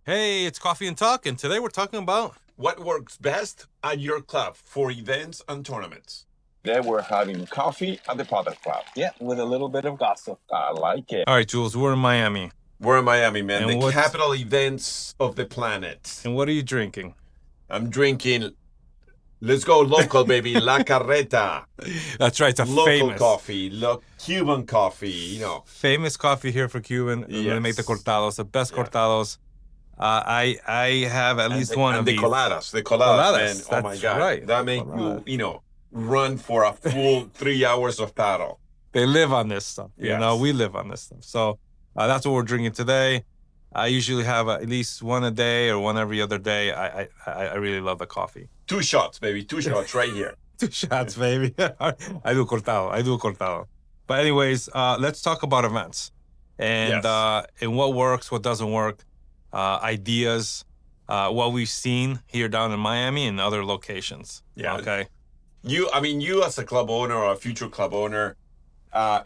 Hey, it's Coffee and Talk, and today we're talking about What works best at your club for events and tournaments? Today we're having coffee at the Padel Club. Yeah, with a little bit of gossip. I like it. All right, Jules. We're in Miami, We're in Miami, man, and the capital events of the planet. what are you drinking? I'm drinking, let's go local, baby, La Carreta. That's right. It's a Local coffee, Cuban coffee, famous coffee here for Cuban. They make the Yes. cortados, the best Yeah. cortados. I have at least one of the these. coladas, Coladas, man. Oh my that's God. right. That make you, run for a full 3 hours of paddle. They live on this stuff. Yes. We live on this stuff. So that's what we're drinking today. I usually have at least one a day or one every other day. I really love the coffee. 2 shots, baby. 2 shots right here. 2 shots, baby. I do cortado. But anyways, let's talk about events and Yes. and what works, what doesn't work, ideas, what we've seen here down in Miami and other locations. Yeah. Okay. You as a club owner or a future club owner,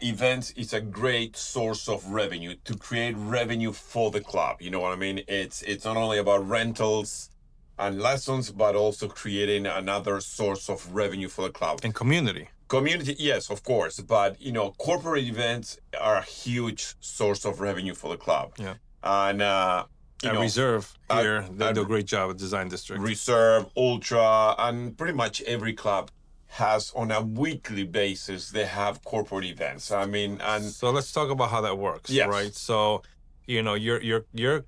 events is a great source of revenue to create revenue for the club. You know what I mean? It's not only about rentals and lessons, but also creating another source of revenue for the club. And community. Community, yes, of course, but corporate events are a huge source of revenue for the club. Yeah. And Reserve here, they do a great job at Design District. Reserve, Ultra, and pretty much every club has on a weekly basis, they have corporate events. I mean, and So let's talk about how that works, Yes. right? So, you're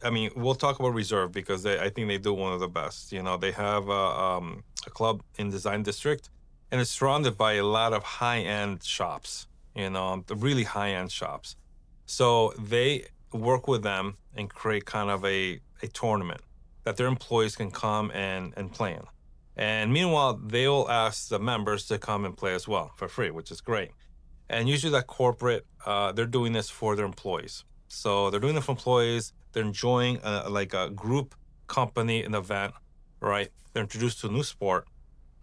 I mean, we'll talk about Reserve because I think they do one of the best. They have a club in Design District, and it's surrounded by a lot of high-end shops, the really high-end shops. So they work with them and create kind of a tournament that their employees can come and play in. And meanwhile, they'll ask the members to come and play as well for free, which is great. And usually that corporate, they're doing this for their employees. So they're doing it for employees. They're enjoying like a group company, an event, right? They're introduced to a new sport,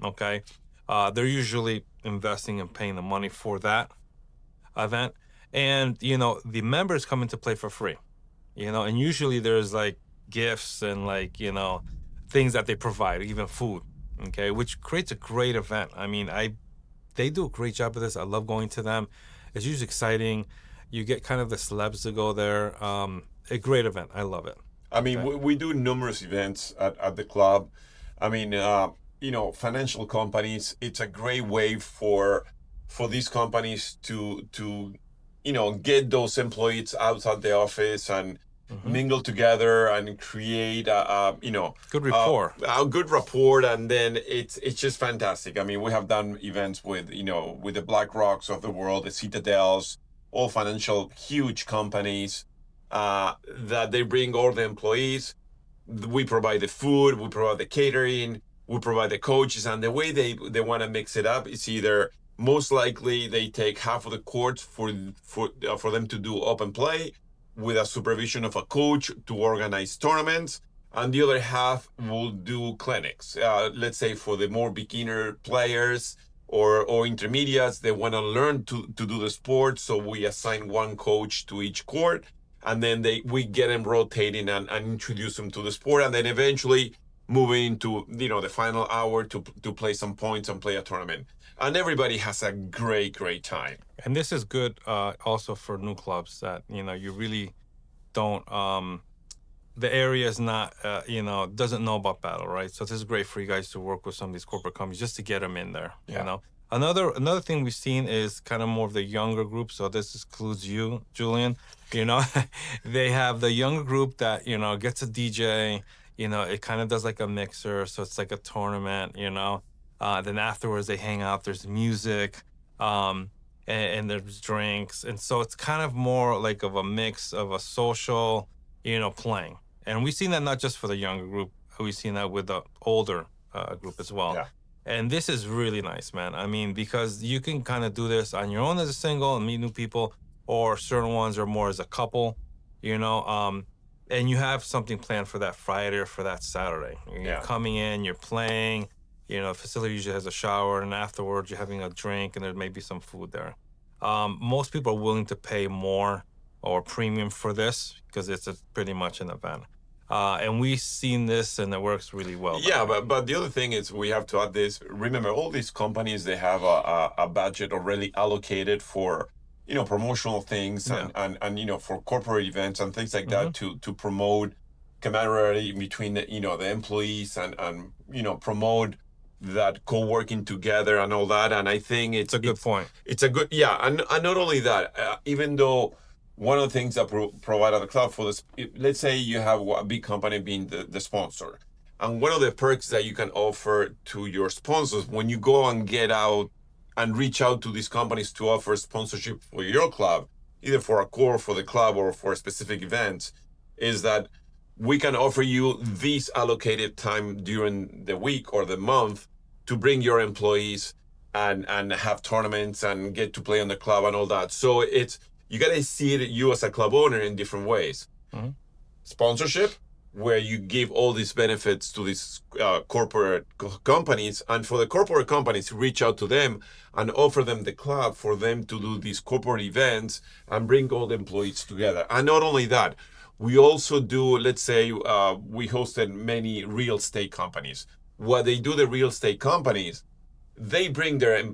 okay? They're usually investing and paying the money for that event. And, the members come in to play for free, and usually there's like gifts and like, things that they provide, even food, okay, which creates a great event. I mean, they do a great job of this. I love going to them. It's usually exciting. You get kind of the celebs to go there. A great event. I love it. I mean, Okay. we do numerous events at the club. I mean, financial companies, it's a great way for these companies to get those employees outside the office and mingle together and create Good rapport. a good rapport, and then it's just fantastic. I mean, we have done events with with the Black Rocks of the world, the Citadels, all financial huge companies that they bring all the employees. We provide the food, we provide the catering, we provide the coaches, and the way they want to mix it up is either most likely they take half of the courts for them to do open play with a supervision of a coach to organize tournaments, and the other half will do clinics. Let's say for the more beginner players or intermediates, they want to learn to do the sport, so we assign one coach to each court, and then we get them rotating and introduce them to the sport, and then eventually moving into the final hour to play some points and play a tournament, and everybody has a great time. And this is good also for new clubs that, you really don't, the area is not, doesn't know about paddle, right? So this is great for you guys to work with some of these corporate companies just to get them in there, Yeah. Another thing we've seen is kind of more of the younger group. So this includes you, Julian. They have the younger group that, gets a DJ, it kind of does like a mixer. So it's like a tournament, then afterwards they hang out, there's music, and there's drinks. And so it's kind of more like of a mix of a social, playing. And we've seen that not just for the younger group, we've seen that with the older group as well. Yeah. And this is really nice, man. I mean, because you can kind of do this on your own as a single and meet new people, or certain ones are more as a couple, and you have something planned for that Friday or for that Saturday. You're Yeah. coming in, you're playing, facility usually has a shower, and afterwards you're having a drink and there may be some food there. Most people are willing to pay more or premium for this because it's pretty much an event. And we've seen this, and it works really well. Yeah, but the other thing is we have to add this. Remember, all these companies, they have a budget already allocated for, promotional things Yeah. and for corporate events and things like Mm-hmm. that to promote camaraderie between the employees and promote that co-working together and all that. And I think It's a good point. it's a good, yeah. And not only that, even though one of the things that provide at the club for this, let's say you have a big company being the sponsor, and one of the perks that you can offer to your sponsors when you go and get out and reach out to these companies to offer sponsorship for your club, either for a core for the club or for specific events, is that we can offer you this allocated time during the week or the month to bring your employees and have tournaments and get to play on the club and all that. So you got to see it, you as a club owner, in different ways. Mm-hmm. Sponsorship, where you give all these benefits to these corporate companies, and for the corporate companies, reach out to them and offer them the club for them to do these corporate events and bring all the employees together. And not only that, we also do, let's say, we hosted many real estate companies. What they do, the real estate companies, they bring their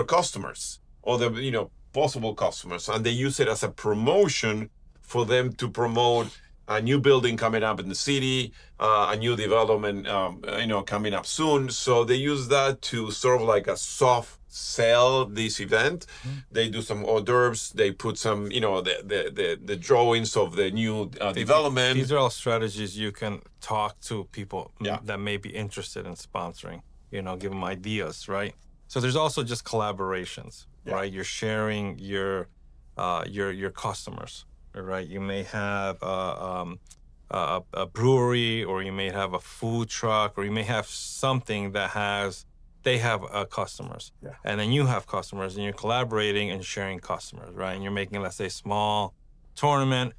customers or the possible customers, and they use it as a promotion for them to promote a new building coming up in the city, a new development coming up soon. So they use that to sort of like a soft sell this event. Mm-hmm. They do some hors d'oeuvres, they put some the drawings of the new development. These are all strategies you can talk to people Yeah. that may be interested in sponsoring, give them ideas, right? So there's also just collaborations, Yeah. right? You're sharing your customers, right? You may have a brewery, or you may have a food truck, or you may have something that they have customers, Yeah. and then you have customers, and you're collaborating and sharing customers, right? And you're making, let's say, small tournament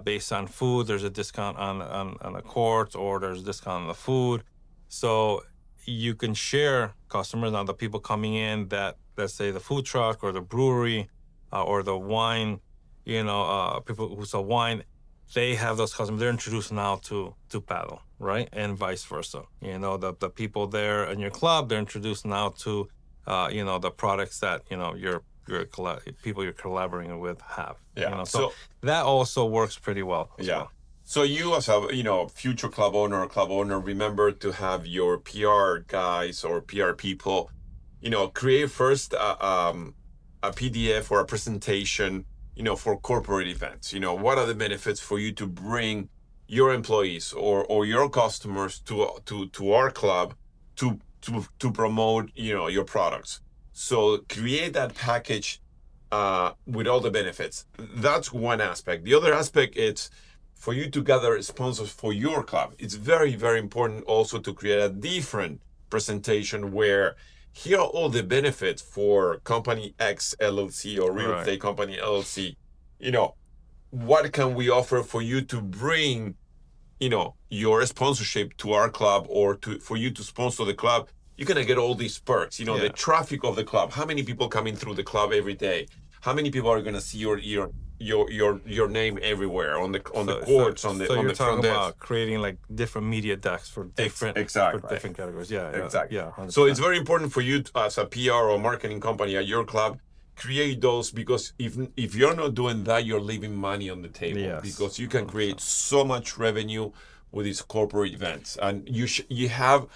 based on food. There's a discount on the courts, or there's a discount on the food. So you can share customers. Now, the people coming in that, let's say, the food truck or the brewery or the wine, people who sell wine, they have those customers. They're introduced now to Padel, right? And vice versa. The people there in your club, they're introduced now to, the products that, people you're collaborating with have. Yeah. So that also works pretty well. As Yeah. well. So you, as a future club owner or club owner, remember to have your PR guys or PR people, create first a PDF or a presentation, for corporate events. What are the benefits for you to bring your employees or your customers to our club to promote, your products. So create that package with all the benefits. That's one aspect. The other aspect is for you to gather sponsors for your club. It's very, very important also to create a different presentation where here are all the benefits for company X LLC or real estate company LLC. What can we offer for you to bring, your sponsorship to our club, or for you to sponsor the club? You're gonna get all these perks. The traffic of the club. How many people coming through the club every day? How many people are gonna see your name everywhere on the courts, on the So on you're the front talking desk? about creating like different media decks for different exactly. for different categories. Yeah, Exactly. Yeah. So it's very important for you as a PR or marketing company at your club, create those, because if you're not doing that, you're leaving money on the table. Yes. Because you can create so much revenue with these corporate events, and you have.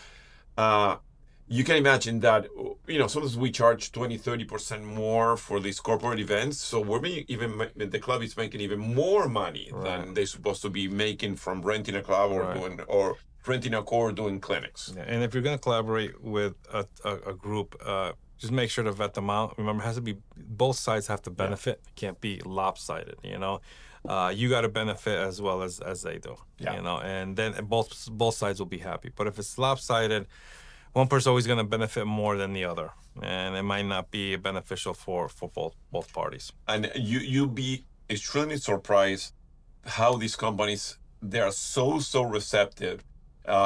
You can imagine that, sometimes we charge 20-30% more for these corporate events. So the club is making even more money than they're supposed to be making from renting a club or renting a court, doing clinics. Yeah. And if you're going to collaborate with a group, just make sure to vet them out. Remember, it has to be, both sides have to benefit. It can't be lopsided, you got to benefit as well as they do, and then both sides will be happy. But if it's lopsided, one person's always going to benefit more than the other, and it might not be beneficial for both parties. And you'll be extremely surprised how these companies, they are so receptive.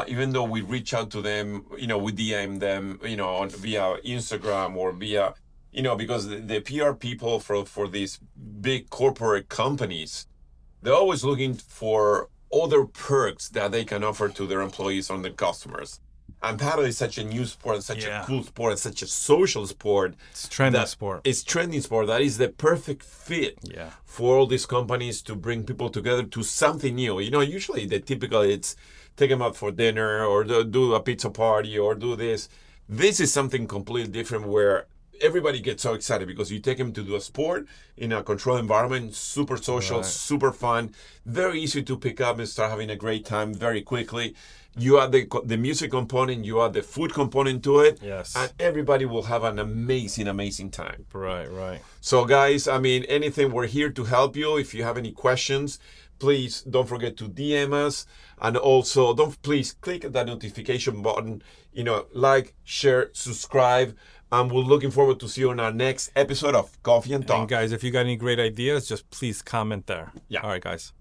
Even though we reach out to them, we DM them, via Instagram or via, because the PR people for these big corporate companies, they're always looking for other perks that they can offer to their employees and their customers. And paddle is such a new sport, and such a cool sport, and such a social sport. It's trending that sport. It's trending sport. That is the perfect fit for all these companies to bring people together to something new. You know, usually the typical it's take them out for dinner or do a pizza party or do this. This is something completely different where everybody gets so excited because you take them to do a sport in a controlled environment, super social, super fun, very easy to pick up and start having a great time very quickly. You add the music component, you add the food component to it, and everybody will have an amazing time. Right. So guys, I mean, anything, we're here to help you. If you have any questions, please don't forget to DM us, and also please click that notification button, you know, like, share, subscribe, and we're looking forward to see you on our next episode of Coffee and Talk. And guys, if you got any great ideas, just please comment there. Yeah. All right, guys.